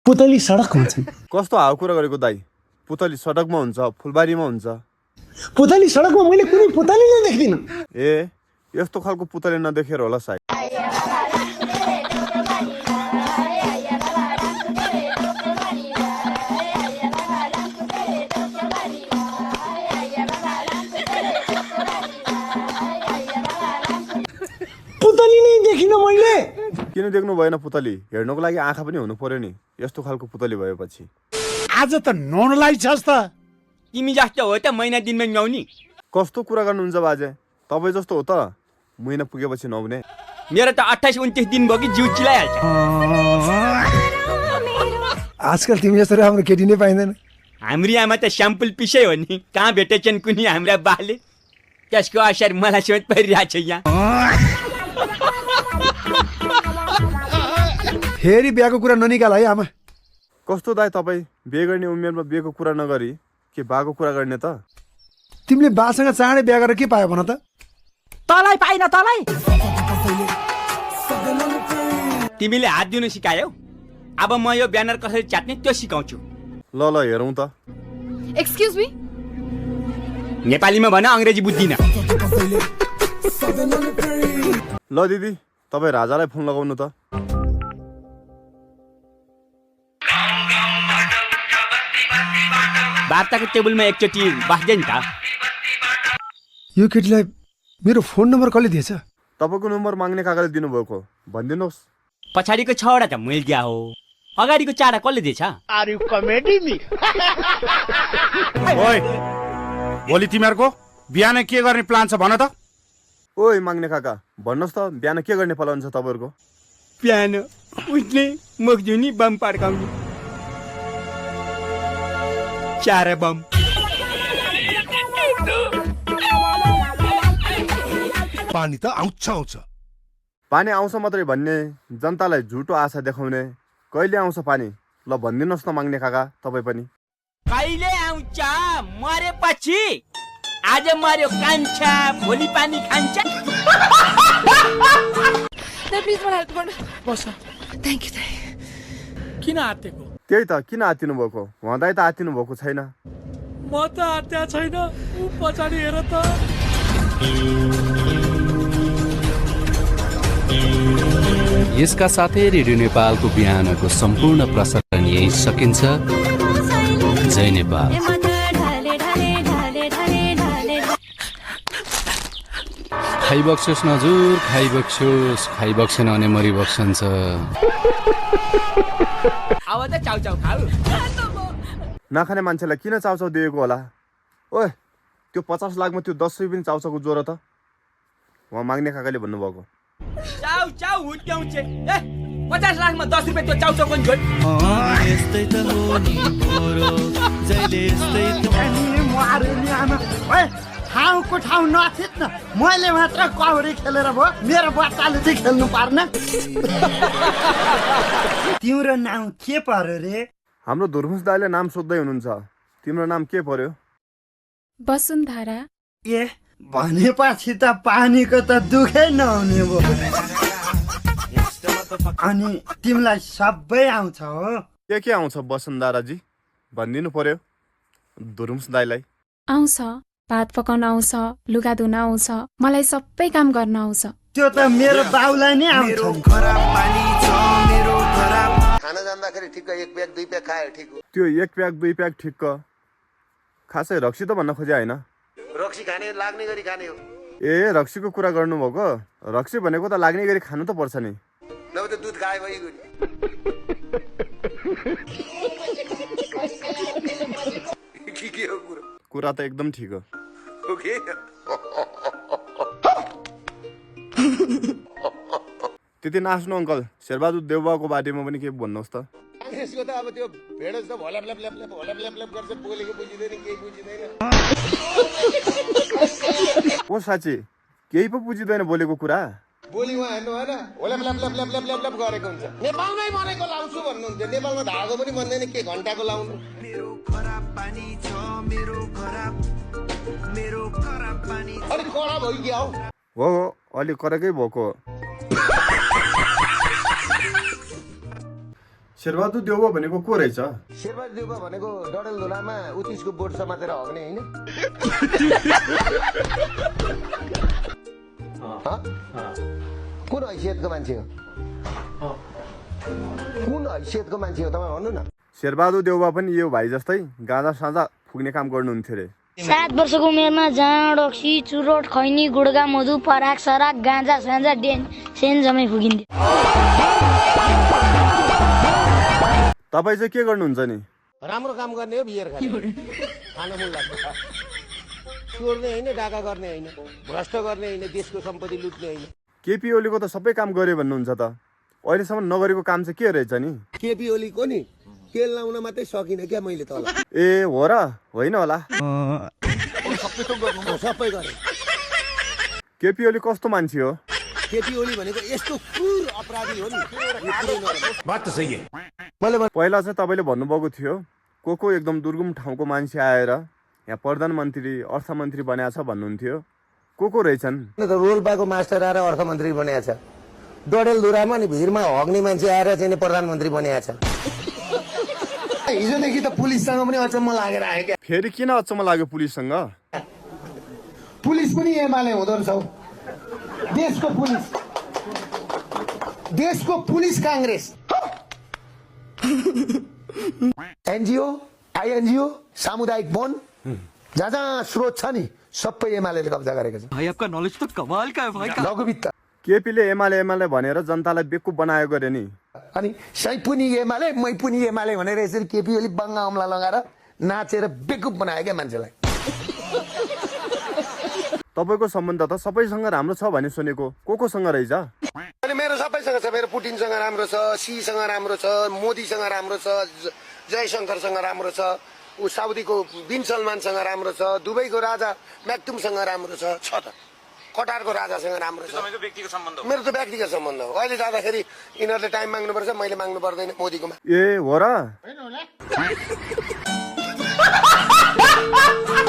पुतली सडकमा छन्। कस्तो हाउ कुरा गरेको दाइ? पुतली सडकमा हुन्छ, फुलबारीमा हुन्छ। पुतली सडकमा मैले कुनै पुतली नै देख्दिनँ। ए यस्तो खालको पुतली नदेखेर होला सायद। पुतली नै देखिनँ मैले। किन देख्नु भएन पुतली? हेर्नको लागि आँखा पनि हुनु पर्यो नि। यस्तो खालको पुतली भएपछि आज त नुहाउनलाई छस् त। तिमी जस्तो हो त महिना दिनमा नुहाउने। कस्तो कुरा गर्नुहुन्छ बाजे? तपाईँ जस्तो हो त महिना पुगेपछि नुहाउने। मेरो त 28-29 दिन भयो कि जिउ चिलाइहाल्छ। आजकल तिमी जस्तो राम्रो केटी नै पाइँदैन। हाम्री आमा त स्याम्पल पिसै हो नि। कहाँ भेटेछन् कुनै हाम्रा बाले? त्यसको असर मलाई समेत परिरहेछ यहाँ। फेरि बिहाको कुरा ननिकाल है आमा। कस्तो दाइ तपाईँ? बिहे गर्ने उमेरमा बिहेको कुरा नगरी के बाको कुरा गर्ने त? तिमीले बासँग चाँडै बिहा गरेर के पायो भन त? तलाई पाइन तलाई। तिमीले हात दिनु सिकायौ। अब म यो ब्यानर कसरी च्यात्ने त्यो सिकाउँछु। ल हेरौँ त। Excuse me. नेपालीमा भन, अंग्रेजी बुझ्दिन। ल दिदी तपाईँ राजालाई फोन लगाउनु त। वार्ताको टेबलमा एकचोटि बस्दै नि त। यो केटीलाई मेरो फोन नम्बर कसले दिएछ? तपाईँको नम्बर माग्ने काकाले दिनुभएको, भनिदिनुहोस्। पछाडिको 6वटा त मैले दिया हो, अगाडिको 4वटा कसले दिएछ? ओइ भोलि तिमीहरूको बिहान के गर्ने प्लान छ भन त? ओइ माग्ने काका भन्नुहोस् त, बिहान के गर्ने प्लान छ तपाईँहरूको? बिहान उठ्ने, मुख धुने, बम पड्काउने। 4 बम। पानी त आउँछ। पानी आउँछ मात्रै भन्ने, जनतालाई झुटो आशा देखाउने। कहिले आउँछ पानी? ल भनिदिनुहोस् न माग्ने काका तपाईँ पनि। कहिले आउँछ? मरेपछि। आज मर्यो कान्छ, भोलि पानी खान्छ। प्लिज मलाई हेल्प गर्नु। बस। Thank you. किन आत्तेको? त्यही त, किन आत्तिनु भएको? उहाँदाइ त आत्तिनु भएको छैन। म त आत्या छैन। ऊ पछाडि हेर त। यसका साथै रेडियो नेपालको बिहानको सम्पूर्ण प्रसारण यही सकिन्छ। जय नेपाल। खाइबक्सोस् नजुर, खाइबक्सेन भने मरिबक्सन्छ। अब त चाउचाउ खाऊ। नखाने मान्छेलाई किन चाउचाउ दिएको होला? ओए त्यो 50 लाखमा त्यो 10 रुपियाँ पनि चाउचाउको ज्वरो त? उहाँ माग्ने काकाले भन्नुभएको। चाउ हुट्याउँछ। ए 50 लाखमा 10 रुपियाँ त्यो चाउचाउ पनि जोड। यस्तै त हो नि पोरो, जहिले यस्तै त नि मारे नि आमा। ओए ठाउँको ठाउँ नथित न। मैले मात्र कौडी खेलेर भयो, मेरो बच्चाले चाहिँ खेल्नु पर्ने। तिम्रो नाम के पर्यो रे? हाम्रो धुर्मुस दाइले नाम सोध्दै हुनुहुन्छ। तिम्रो नाम के पर्यो? वसुन्धरा। ए भनेपछि त पानीको त दुखै नहुने भयो। अनि तिमीलाई सबै आउँछ हो? के आउँछ वसुन्धराजी? भनिदिनु पर्यो धुर्मुस दाइलाई। आउँछ, भात पकाउन आउँछ, लुगा धुन आउँछ, मलाई सबै काम गर्न आउँछ। त्यो त मेरो बाउलाई नै आउँछ। खाना जाँदाखेरि ठिक्क 1 प्याक 2 प्याक खायो ठिक हो। त्यो 1 प्याक 2 प्याक ठिक्क खासै रक्सी त भन्न खोजे होइन? रक्सी खाने लाग्ने गरी खाने हो। ए रक्सीको कुरा गर्नुभएको? रक्सी भनेको त लाग्ने गरी खानु त पर्छ नि। नभए त दुध खाए भइगयो। के हो कुरा त एकदम ठिक हो। ओके त्यति नाच्नु अङ्कल। शेरबहादुर देउबाको बारेमा पनि के भन्नुहोस् त? काङ्ग्रेसको त अब त्यो भेड जस्तो भल्याप गर्छ, बोलेको बुझिँदैन, केही बुझिँदैन। ओ साँच्ची केही पो बुझिँदैन बोलेको कुरा? बोली उहाँ हेर्नु भएन, होल्याप गरेको हुन्छ। नेपालमै मरेको लाउँछु भन्नुहुन्छ। नेपालमा धागो पनि भन्दैन, के घन्टाको लाउनु। अलिक कडा भइगयो हो, अलिक करकै भएको। शेरबहादुर देउवा भनेको को रहेछ? शेरबहादुर देउवा भनेको डडेलधुरामा उत्तिसको बोर्ड समातेर हग्ने होइन? कुन हैसियतको मान्छे हो? कुन हैसियतको मान्छे हो तपाईँ भन्नु न? शेरबहादुर देउवा पनि यो भाइ जस्तै गाँजा साँझा फुक्ने काम गर्नुहुन्थ्यो रे। 7 वर्षको उमेरमा जाँड रक्सी चुरोट खैनी गुड्गा मधु पराग सराक गाँजा साँझा डेन सेन जम्मै फुकिन्थ्यो। तपाईँ चाहिँ के गर्नुहुन्छ नि? राम्रो काम गर्ने हो, बियर खाने खान मन लाग्छ। चोर्ने होइन, डाका गर्ने होइन, भ्रष्ट गर्ने होइन, देशको सम्पत्ति लुट्ने होइन। केपी ओलीको त सबै काम गर्यो भन्नुहुन्छ त, अहिलेसम्म नगरेको काम चाहिँ के रहेछ नि? केपी ओलीको नि तेल लाउन मात्रै सकिनँ क्या मैले तल। ए हो र? होइन होला। सबै गरे। केपी ओली कस्तो मान्छे हो? केपी ओली भनेको यस्तो क्रूर अपराधी हो नि। पहिला चाहिँ तपाईँले भन्नुभएको थियो को एकदम दुर्गम ठाउँको मान्छे आएर यहाँ प्रधानमन्त्री अर्थमन्त्री बनाएको छ भन्नुहुन्थ्यो। को रहेछन्? रोल्पाको मास्टर आएर अर्थमन्त्री बनाएको छ। डडेलधुरामा नि भिरमा हग्ने मान्छे आएर चाहिँ प्रधानमन्त्री बनाएको छ। हिजोदेखि त पुलिससँग पनि अचम्म लागेर आयो क्या। फेरि किन अचम्म लाग्यो पुलिससँग? पुलिस पनि एमाले हुँदो रहेछ हौ। देशको पुलिस काङ्ग्रेस, एनजिओ आइएनजिओ सामुदायिक वन जहाँ जहाँ स्रोत छ नि सबै एमाले कब्जा गरेको छ। भाई आपका नॉलेज तो कमाल का है भाई। लघुवित्त केपीले एमाले भनेर जनतालाई बेकुब बनायो गरे नि। अनि सही पनि एमाले मै पनि एमाले भनेर यसरी केपी ओली बङ्गा अमला लगाएर नाचेर बेकुब बनायो क्या मान्छेलाई। तपाईँको सम्बन्ध त सबैसँग राम्रो छ भने सुनेको, कोसँग रहेछ? अनि मेरो सबैसँग छ। मेरो पुटिनसँग राम्रो छ, सीसँग राम्रो छ, मोदीसँग राम्रो छ, जयशङ्करसँग राम्रो छ, ऊ साउदीको बिन सलमानसँग राम्रो छ, दुबईको राजा म्याक्टुमसँग राम्रो छ त, कटारको राजासँग राम्रो छ। मेरो त व्यक्तिगत सम्बन्ध हो। अहिले जाँदाखेरि यिनीहरूले टाइम माग्नुपर्छ, मैले माग्नु पर्दैन मोदीकोमा। ए हो र?